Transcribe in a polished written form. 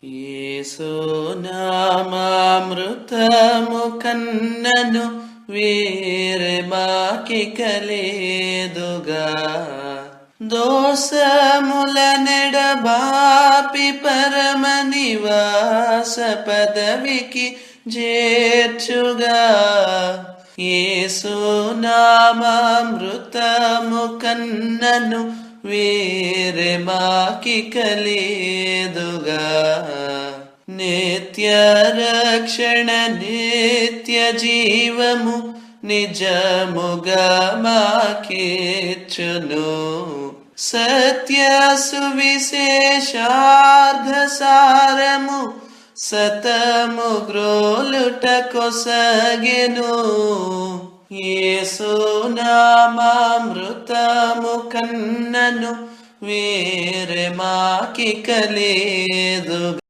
యేసు నామామృతము కన్నను వేరే మాకిక లేదుగా. దోషముల నెడబాపి పరమ నివాస పదవికి చేర్చుగా. యేసు నామామృతము కన్నను వేరే మాకిక లేదుగా. నిత్య రక్షణ నిత్య జీవము నిజముగా మాకిచ్చును. సత్య సువిశేషార్థ సారము సతము గ్రోలుట కొసగెను. యేసు నామామృతము కన్నను వేరే మాకిక లేదుగా.